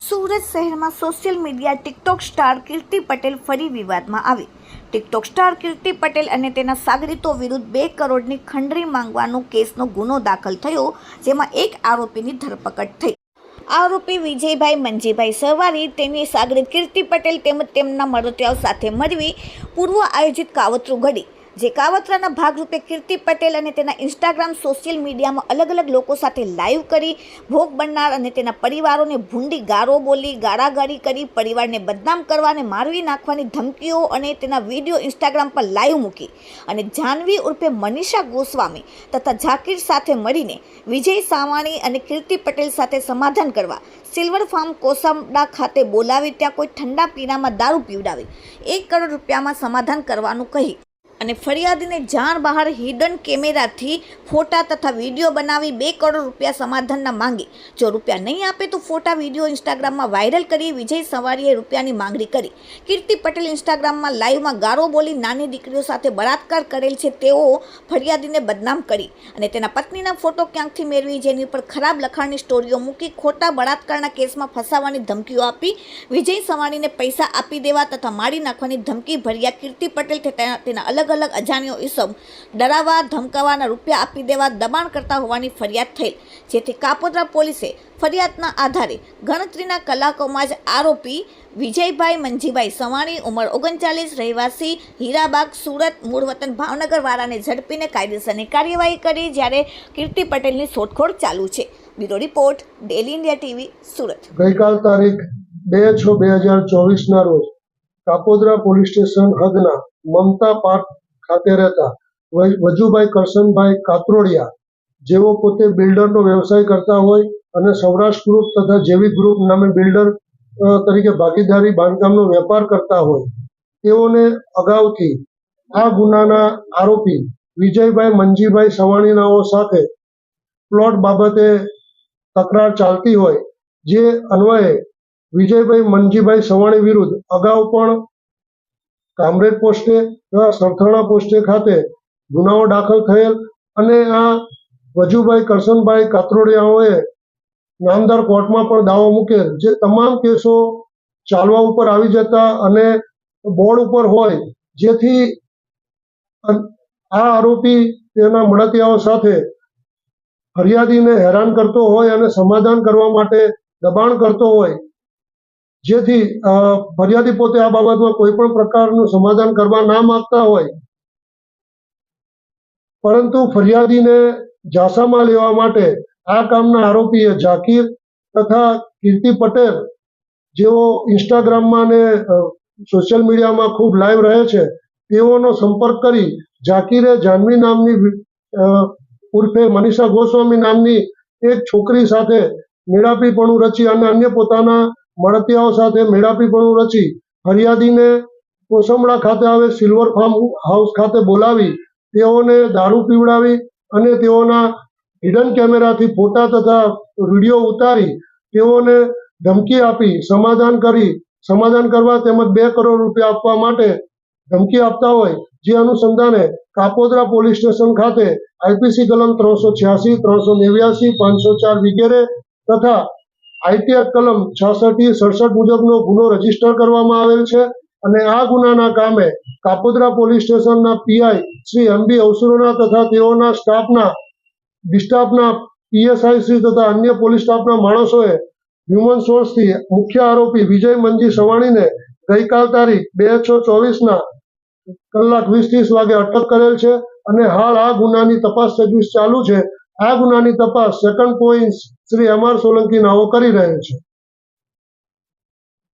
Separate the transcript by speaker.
Speaker 1: સુરત શહેરમાં social media TikTok star કીર્તિ પટેલ ફરી વિવાદમાં આવી। ટિકટોક સ્ટાર કીર્તિ પટેલ અને તેના સાગરીતો વિરુદ્ધ 2 કરોડની ખંડરી માંગવાનો કેસનો ગુનો દાખલ થયો, જેમાં એક આરોપીની ધરપકડ થઈ। આરોપી વિજયભાઈ મંજીભાઈ સવારી તેની સાગરીત કીર્તિ પટેલ તેમજ તેમના મળતિયાઓ સાથે મળવી પૂર્વ આયોજિત કાવતરું ઘડી, જે કાવતરાના ભાગરૂપે કીર્તિ પટેલ અને તેના ઇન્સ્ટાગ્રામ સોશિયલ મીડિયામાં અલગ અલગ લોકો સાથે લાઈવ કરી ભોગ બનનાર અને તેના પરિવારોને ભૂંડી ગારો બોલી ગાળાગાળી કરી પરિવારને બદનામ કરવા અને મારવી નાખવાની ધમકીઓ અને તેના વિડીયો ઇન્સ્ટાગ્રામ પર લાઈવ મૂકી અને જાહ્નવી ઉર્ફે મનીષા ગોસ્વામી તથા ઝાકીર સાથે મળીને વિજય સાવાણી અને કીર્તિ પટેલ સાથે સમાધાન કરવા સિલ્વર ફાર્મ કોસાડા ખાતે બોલાવી ત્યાં કોઈ ઠંડા પીણામાં દારૂ પીવડાવી 1 કરોડ રૂપિયામાં સમાધાન કરવાનું કહી અને ફરિયાદીને જાણ બહાર હિડન કેમેરાથી ફોટા તથા વિડીયો બનાવી 2 કરોડ રૂપિયા સમાધાનના માંગી। જો રૂપિયા નહીં આપે તો ફોટા વિડીયો ઇન્સ્ટાગ્રામમાં વાયરલ કરી વિજય સવારીએ રૂપિયાની માંગણી કરી। કીર્તિ પટેલ ઇન્સ્ટાગ્રામમાં લાઈવમાં ગારો બોલી નાની દીકરીઓ સાથે બળાત્કાર કરેલ છે તેઓ ફરિયાદીને બદનામ કરી અને તેના પત્નીના ફોટો ક્યાંકથી મેળવી જેની ઉપર ખરાબ લખાણની સ્ટોરીઓ મૂકી ખોટા બળાત્કારના કેસમાં ફસાવવાની ધમકીઓ આપી વિજય સવાણીને પૈસા આપી દેવા તથા મારી નાખવાની ધમકી ભર્યા। કીર્તિ પટેલ તેના અલગ અજાણ્યો ઈસમ ડરાવવા ધમકાવવાના રૂપિયા આપી દેવા દબાણ કરતા હોવાની ફરિયાદ થયેલ, જેથી કાપોદ્રા પોલીસે ફરિયાદના આધારે ગણતરીના કલાકોમાં જ આરોપી વિજયભાઈ મંજીભાઈ સવાણી ઉંમર 39 રહેવાસી હીરાબાગ સુરત મૂળ વતન ભાવનગર વાળાને ઝડપીને કાયદેસરની કાર્યવાહી કરી, જ્યારે કીર્તિ પટેલની શોધખોળ ચાલુ છે। Bureau report daily India TV Surat.
Speaker 2: ગઈકાલ તારીખ 2/6/2024 ના રોજ કાપોદ્રા પોલીસ સ્ટેશન હદના મમતા પાર્ક ખાતે રહેતા વજુભાઈ કરશનભાઈ કાતરોડિયા, જેઓ પોતે બિલ્ડરનો વ્યવસાય કરતા હોય અને સૌરાષ્ટ્ર ગ્રુપ તથા જેવી ગ્રુપ નામે બિલ્ડર તરીકે ભાગીદારી બાંધકામનો વેપાર કરતા હોય, તેઓને અગાઉથી આ ગુનાના આરોપી વિજયભાઈ મંજીભાઈ સવાણીનાઓ સાથે પ્લોટ બાબતે તકરાર ચાલતી હોય, જે અન્વયે વિજયભાઈ મંજીભાઈ સવાણી વિરુદ્ધ અગાઉ પણ કામરેજ પોસ્ટે તથા સરથાણા પોસ્ટે ખાતે ગુનાઓ દાખલ થયેલ અને આ વજુભાઈ કરશનભાઈ કાતરોડિયાઓએ નામદાર કોર્ટમાં પણ દાવો મૂકેલ, જે તમામ કેસો ચાલવા ઉપર આવી જતા અને બોર્ડ ઉપર હોય, જેથી આ આરોપી તેના મળતિયાઓ સાથે ફરિયાદીને હેરાન કરતો હોય અને સમાધાન કરવા માટે દબાણ કરતો હોય, જેથી ફરિયાદી પોતે આ બાબતમાં કોઈ પણ પ્રકારનું સમાધાન કરવા ના માંગતા હોય, પરંતુ ફરિયાદીને ઝાંસામાં લેવા માટે આ કામના આરોપીએ ઝાકીર તથા કીર્તિ પટેલ, જેઓ ઇન્સ્ટાગ્રામમાં ને સોશિયલ મીડિયામાં ખૂબ લાઈવ રહે છે, તેઓનો સંપર્ક કરી ઝાકીરે જાહ્નવી નામની ઉર્ફે મનીષા ગોસ્વામી નામની એક છોકરી સાથે મેળાપીપણું રચી અને અન્ય પોતાના મળતિયાઓ સાથે મેળાપીપણું રચી ફરિયાદીને કોસંબડા ખાતે આવે સિલ્વર ફાર્મ હાઉસ ખાતે બોલાવી તેઓને દારૂ પીવડાવી અને તેઓના હિડન કેમેરાથી ફોટા તથા વિડીયો ઉતારી તેઓને ધમકી આપી સમાધાન કરવા તેમજ 2 કરોડ રૂપિયા આપવા માટે ધમકી આપતા હોય, જે અનુસંધાને કાપોદ્રા પોલીસ સ્ટેશન ખાતે આઈપીસી કલમ 386, 389, 504 વગેરે તથા આઈટી એક્ટ કલમ 66-67 મુજબનો ગુનો રજીસ્ટર કરવામાં આવેલ છે અને આ ગુનાના કામે કાપોદ્રા પોલીસ સ્ટેશનના પીઆઈ શ્રી એમબી અવસરોના તથા તેઓના સ્ટાફના પીએસઆઈ શ્રી તથા અન્ય પોલીસ સ્ટાફના માણસોએ હ્યુમન સોર્સથી મુખ્ય આરોપી વિજય મંજી સવાણીને ગઈકાલ તારીખ 2/6/24 કલાક 20-30 વાગે અટક કરેલ છે અને હાલ આ ગુનાની તપાસ તજવીજ ચાલુ છે। આ ગુનાની તપાસ second point Shri M R Solanki નાઓ કરી રહેલ છે।